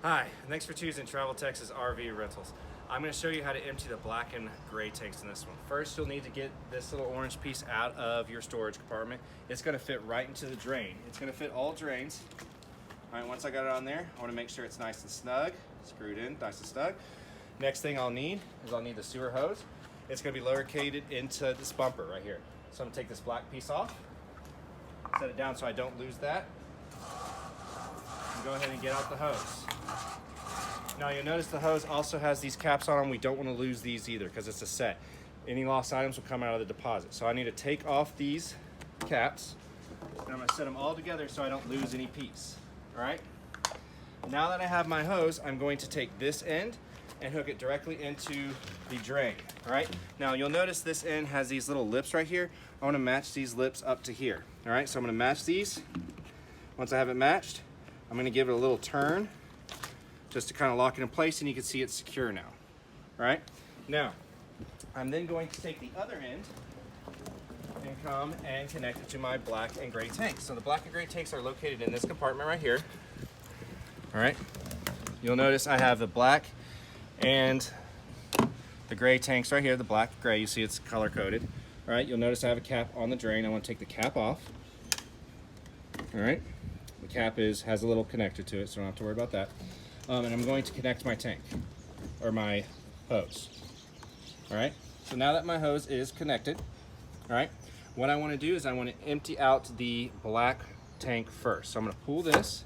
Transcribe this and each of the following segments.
Hi, thanks for choosing Travel Texas RV Rentals. I'm going to show you how to empty the black and gray tanks in this one. First, you'll need to get this little orange piece out of your storage compartment. It's going to fit right into the drain. It's going to fit all drains. All right, once I got it on there, I want to make sure it's nice and snug, screwed in, nice and snug. Next thing I'll need the sewer hose. It's going to be located into this bumper right here. So I'm going to take this black piece off, set it down so I don't lose that, and go ahead and get out the hose. Now you'll notice the hose also has these caps on them. We don't want to lose these either because it's a set. Any lost items will come out of the deposit. So I need to take off these caps and I'm going to set them all together so I don't lose any piece. All right. Now that I have my hose, I'm going to take this end and hook it directly into the drain. All right. Now you'll notice this end has these little lips right here. I want to match these lips up to here. All right. So I'm going to match these. Once I have it matched, I'm going to give it a little turn just to kind of lock it in place, and you can see it's secure now. All right. Now, I'm then going to take the other end and come and connect it to my black and gray tanks. So the black and gray tanks are located in this compartment right here. All right. You'll notice I have the black and the gray tanks right here, the black, gray, you see it's color coded. All right. You'll notice I have a cap on the drain. I want to take the cap off. All right. The cap has a little connector to it, so I don't have to worry about that. And I'm going to connect my tank, or my hose. All right, so now that my hose is connected, all right, what I want to do is I want to empty out the black tank first. So I'm going to pull this,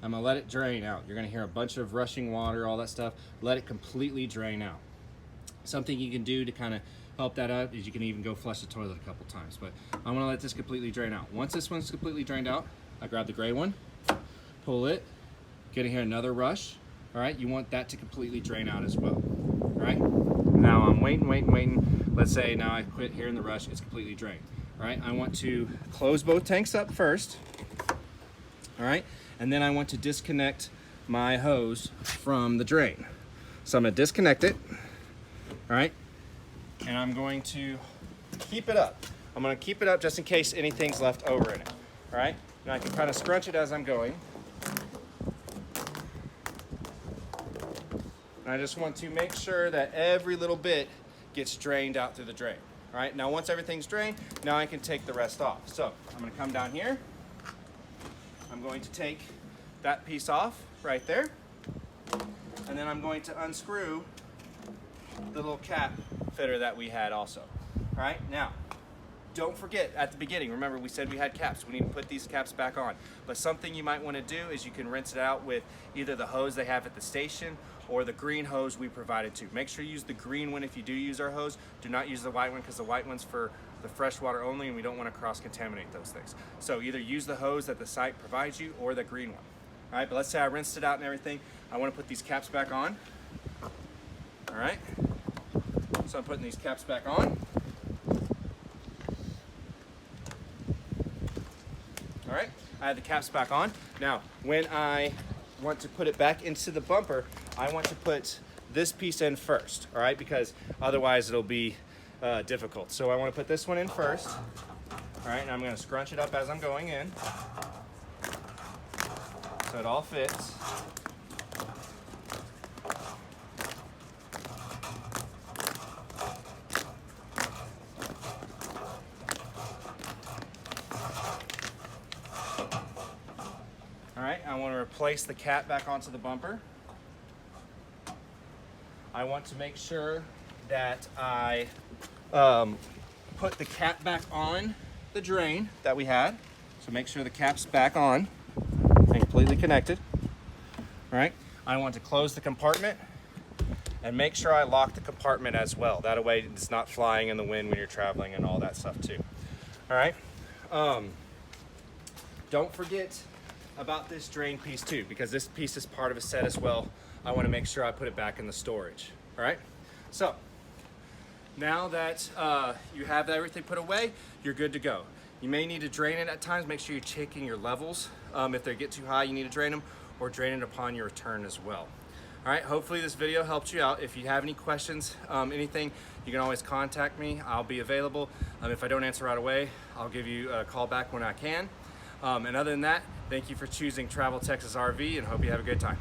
I'm going to let it drain out. You're going to hear a bunch of rushing water, all that stuff. Let it completely drain out. Something you can do to kind of help that out is you can even go flush the toilet a couple times, but I'm going to let this completely drain out. Once this one's completely drained out, I grab the gray one, pull it, get in here another rush. All right, you want that to completely drain out as well. All right, now I'm waiting. Let's say now I quit here in the rush, it's completely drained. All right, I want to close both tanks up first. All right, and then I want to disconnect my hose from the drain. So I'm gonna disconnect it. All right, and I'm going to keep it up. I'm gonna keep it up just in case anything's left over in it. All right, now I can kind of scrunch it as I'm going. And I just want to make sure that every little bit gets drained out through the drain. All right, now once everything's drained, now I can take the rest off. So I'm gonna come down here. I'm going to take that piece off right there. And then I'm going to unscrew the little cap fitter that we had also. All right, now, don't forget at the beginning, remember we said we had caps. We need to put these caps back on. But something you might want to do is you can rinse it out with either the hose they have at the station or the green hose we provided too. Make sure you use the green one if you do use our hose. Do not use the white one because the white one's for the fresh water only and we don't want to cross-contaminate those things. So either use the hose that the site provides you or the green one. All right, but let's say I rinsed it out and everything. I want to put these caps back on. All right, so I'm putting these caps back on. All right, I have the caps back on. Now, when I want to put it back into the bumper, I want to put this piece in first, all right, because otherwise it'll be difficult. So I want to put this one in first, all right, and I'm going to scrunch it up as I'm going in so it all fits. All right, I want to replace the cap back onto the bumper. I want to make sure that I put the cap back on the drain that we had. So make sure the cap's back on and completely connected. All right, I want to close the compartment and make sure I lock the compartment as well. That way it's not flying in the wind when you're traveling and all that stuff too. All right, don't forget about this drain piece too, because this piece is part of a set as well. I want to make sure I put it back in the storage. All right, so now that you have everything put away, you're good to go. You may need to drain it at times. Make sure you're checking your levels. If they get too high, you need to drain them, or drain it upon your return as well. All right, hopefully this video helped you out. If you have any questions, anything, you can always contact me. I'll be available. If I don't answer right away, I'll give you a call back when I can. And other than that, thank you for choosing Travel Texas RV, and hope you have a good time.